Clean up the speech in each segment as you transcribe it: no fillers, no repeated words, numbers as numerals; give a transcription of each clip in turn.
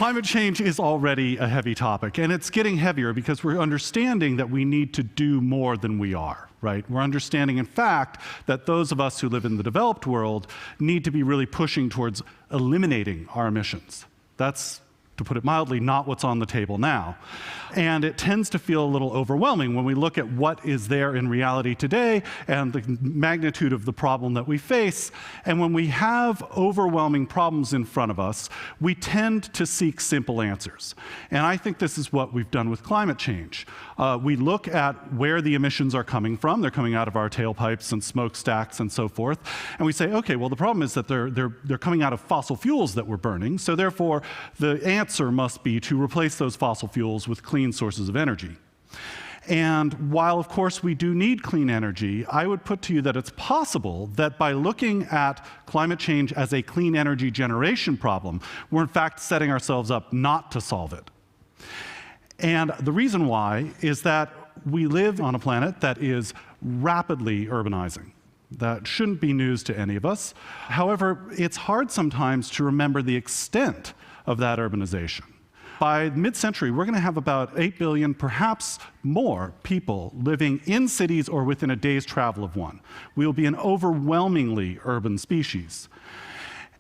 Climate change is already a heavy topic, and it's getting heavier because we're understanding that we need to do more than we are, right? We're understanding, in fact, that those of us who live in the developed world need to be really pushing towards eliminating our emissions. That's, to put it mildly, not what's on the table now. And it tends to feel a little overwhelming when we look at what is there in reality today and the magnitude of the problem that we face. And when we have overwhelming problems in front of us, we tend to seek simple answers. And I think this is what we've done with climate change. We look at where the emissions are coming from. They're coming out of our tailpipes and smokestacks and so forth. And we say, okay, well, the problem is that they're coming out of fossil fuels that we're burning. So therefore, the answer must be to replace those fossil fuels with clean sources of energy. And while, of course, we do need clean energy, I would put to you that it's possible that by looking at climate change as a clean energy generation problem, we're in fact setting ourselves up not to solve it. And the reason why is that we live on a planet that is rapidly urbanizing. That shouldn't be news to any of us. However, it's hard sometimes to remember the extent of that urbanization. By mid-century, we're going to have about 8 billion, perhaps more, people living in cities or within a day's travel of one. We will be an overwhelmingly urban species.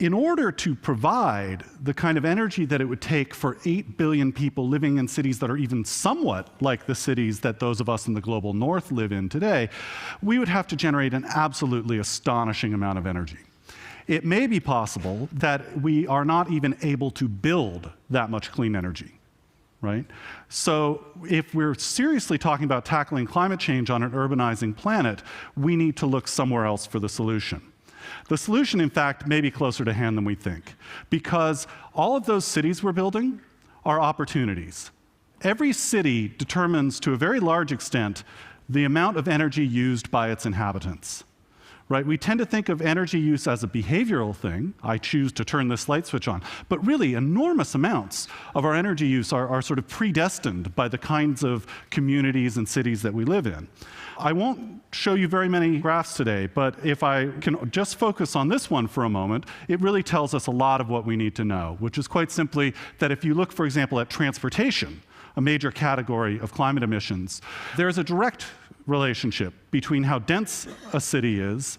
In order to provide the kind of energy that it would take for 8 billion people living in cities that are even somewhat like the cities that those of us in the global north live in today, we would have to generate an absolutely astonishing amount of energy. It may be possible that we are not even able to build that much clean energy, right? So if we're seriously talking about tackling climate change on an urbanizing planet, we need to look somewhere else for the solution. The solution, in fact, may be closer to hand than we think, because all of those cities we're building are opportunities. Every city determines, to a very large extent, the amount of energy used by its inhabitants. Right? We tend to think of energy use as a behavioral thing. I choose to turn this light switch on. But really, enormous amounts of our energy use are sort of predestined by the kinds of communities and cities that we live in. I won't show you very many graphs today, but if I can just focus on this one for a moment, it really tells us a lot of what we need to know, which is quite simply that if you look, for example, at transportation, a major category of climate emissions, there's a direct relationship between how dense a city is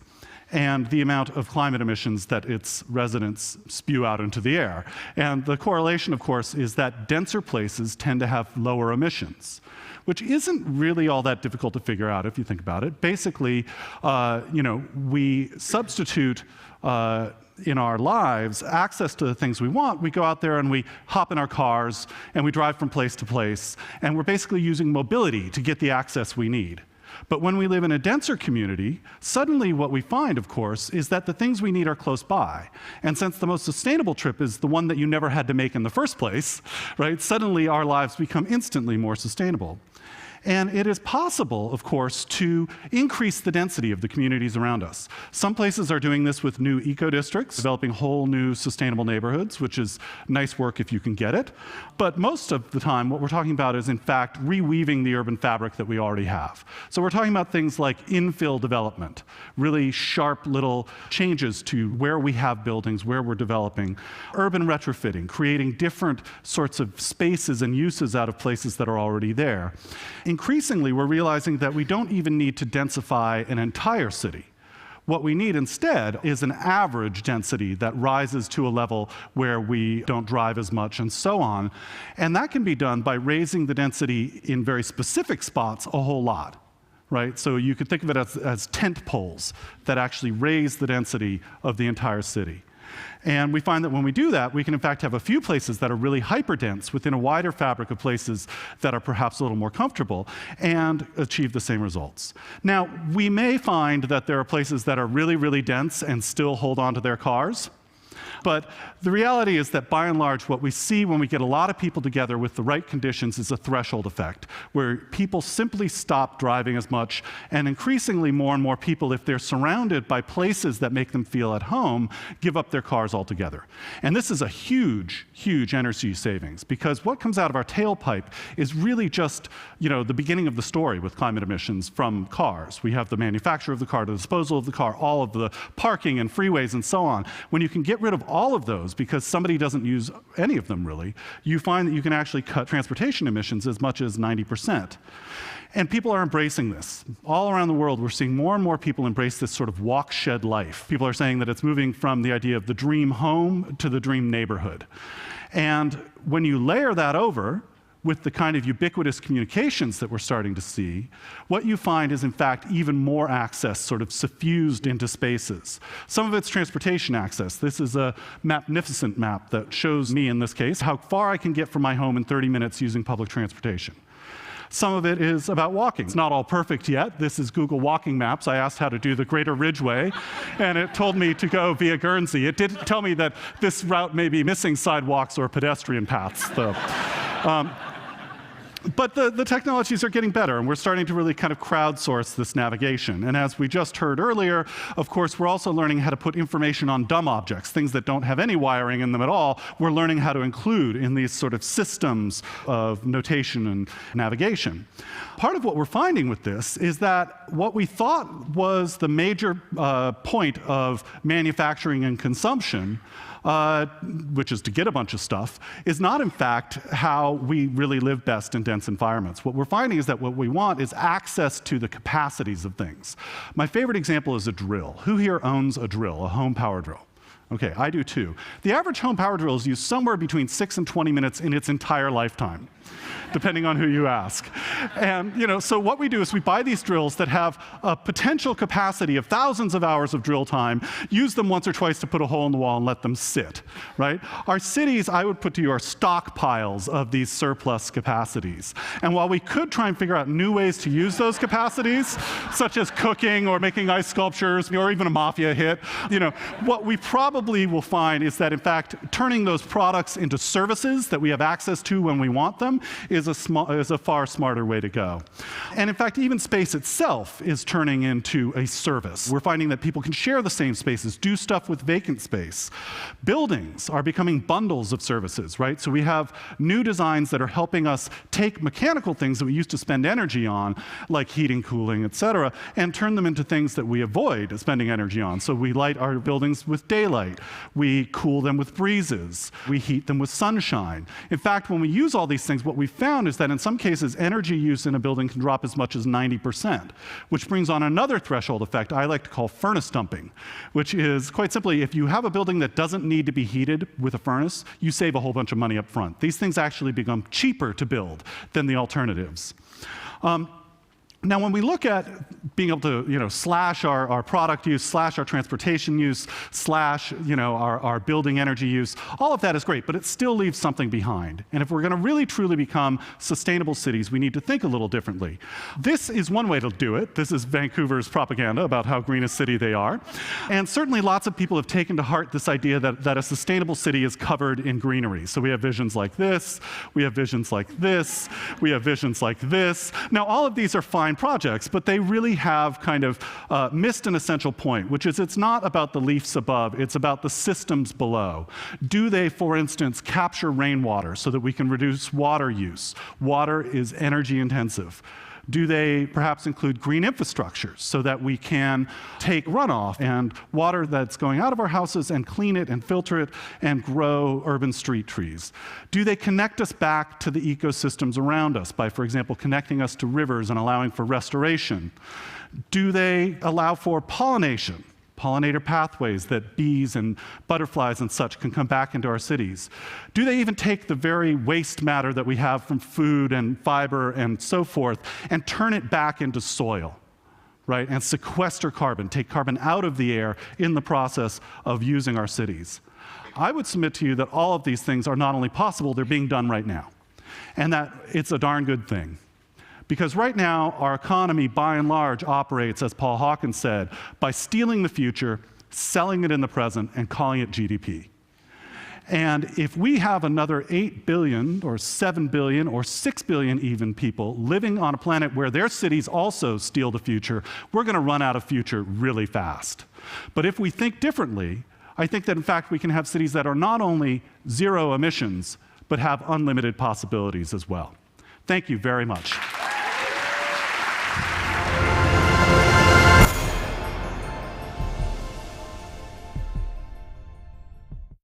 and the amount of climate emissions that its residents spew out into the air. And the correlation, of course, is that denser places tend to have lower emissions, which isn't really all that difficult to figure out if you think about it. Basically, we substitute in our lives access to the things we want. We go out there and we hop in our cars and we drive from place to place, and we're basically using mobility to get the access we need. But when we live in a denser community, suddenly what we find, of course, is that the things we need are close by. And since the most sustainable trip is the one that you never had to make in the first place, right, suddenly our lives become instantly more sustainable. And it is possible, of course, to increase the density of the communities around us. Some places are doing this with new eco-districts, developing whole new sustainable neighborhoods, which is nice work if you can get it. But most of the time, what we're talking about is, in fact, reweaving the urban fabric that we already have. So we're talking about things like infill development, really sharp little changes to where we have buildings, where we're developing, urban retrofitting, creating different sorts of spaces and uses out of places that are already there. Increasingly, we're realizing that we don't even need to densify an entire city. What we need instead is an average density that rises to a level where we don't drive as much and so on. And that can be done by raising the density in very specific spots a whole lot. Right? So you could think of it as tent poles that actually raise the density of the entire city. And we find that when we do that, we can in fact have a few places that are really hyperdense within a wider fabric of places that are perhaps a little more comfortable and achieve the same results. Now, we may find that there are places that are really, really dense and still hold on to their cars. But the reality is that, by and large, what we see when we get a lot of people together with the right conditions is a threshold effect, where people simply stop driving as much, and increasingly more and more people, if they're surrounded by places that make them feel at home, give up their cars altogether. And this is a huge, huge energy savings, because what comes out of our tailpipe is really just, the beginning of the story with climate emissions from cars. We have the manufacture of the car, the disposal of the car, all of the parking and freeways and so on. When you can get rid of all of those, because somebody doesn't use any of them really, you find that you can actually cut transportation emissions as much as 90%. And people are embracing this. All around the world, we're seeing more and more people embrace this sort of Walkshed life. People are saying that it's moving from the idea of the dream home to the dream neighborhood. And when you layer that over with the kind of ubiquitous communications that we're starting to see, what you find is, in fact, even more access sort of suffused into spaces. Some of it's transportation access. This is a magnificent map that shows me, in this case, how far I can get from my home in 30 minutes using public transportation. Some of it is about walking. It's not all perfect yet. This is Google Walking Maps. I asked how to do the Greater Ridgeway, and it told me to go via Guernsey. It did tell me that this route may be missing sidewalks or pedestrian paths, though. But the technologies are getting better, and we're starting to really kind of crowdsource this navigation. And as we just heard earlier, of course, we're also learning how to put information on dumb objects, things that don't have any wiring in them at all. We're learning how to include in these sort of systems of notation and navigation. Part of what we're finding with this is that what we thought was the major point of manufacturing and consumption, which is to get a bunch of stuff, is not in fact how we really live best in dense environments. What we're finding is that what we want is access to the capacities of things. My favorite example is a drill. Who here owns a drill, a home power drill? Okay, I do too. The average home power drill is used somewhere between 6 and 20 minutes in its entire lifetime, depending on who you ask. And so what we do is we buy these drills that have a potential capacity of thousands of hours of drill time, use them once or twice to put a hole in the wall and let them sit, right? Our cities, I would put to you, are stockpiles of these surplus capacities. And while we could try and figure out new ways to use those capacities, such as cooking or making ice sculptures or even a mafia hit, what we probably will find is that, in fact, turning those products into services that we have access to when we want them is a far smarter way to go. And in fact, even space itself is turning into a service. We're finding that people can share the same spaces, do stuff with vacant space. Buildings are becoming bundles of services, right? So we have new designs that are helping us take mechanical things that we used to spend energy on, like heating, cooling, et cetera, and turn them into things that we avoid spending energy on. So we light our buildings with daylight. We cool them with breezes. We heat them with sunshine. In fact, when we use all these things, what we found is that in some cases, energy use in a building can drop as much as 90%, which brings on another threshold effect I like to call furnace dumping, which is quite simply, if you have a building that doesn't need to be heated with a furnace, you save a whole bunch of money up front. These things actually become cheaper to build than the alternatives. Now, when we look at being able to, slash our product use, slash our transportation use, slash, our building energy use, all of that is great, but it still leaves something behind. And if we're going to really truly become sustainable cities, we need to think a little differently. This is one way to do it. This is Vancouver's propaganda about how green a city they are. And certainly lots of people have taken to heart this idea that a sustainable city is covered in greenery. So we have visions like this, we have visions like this, we have visions like this. Now, all of these are fine projects, but they really have kind of missed an essential point, which is it's not about the leaves above, it's about the systems below. Do they, for instance, capture rainwater so that we can reduce water use? Water is energy intensive. Do they perhaps include green infrastructure so that we can take runoff and water that's going out of our houses and clean it and filter it and grow urban street trees? Do they connect us back to the ecosystems around us by, for example, connecting us to rivers and allowing for restoration? Do they allow for pollination? Pollinator pathways that bees and butterflies and such can come back into our cities? Do they even take the very waste matter that we have from food and fiber and so forth and turn it back into soil, right? And sequester carbon, take carbon out of the air in the process of using our cities? I would submit to you that all of these things are not only possible, they're being done right now. And that it's a darn good thing. Because right now, our economy, by and large, operates, as Paul Hawkins said, by stealing the future, selling it in the present, and calling it GDP. And if we have another 8 billion, or 7 billion, or 6 billion even people living on a planet where their cities also steal the future, we're going to run out of future really fast. But if we think differently, I think that, in fact, we can have cities that are not only zero emissions, but have unlimited possibilities as well. Thank you very much.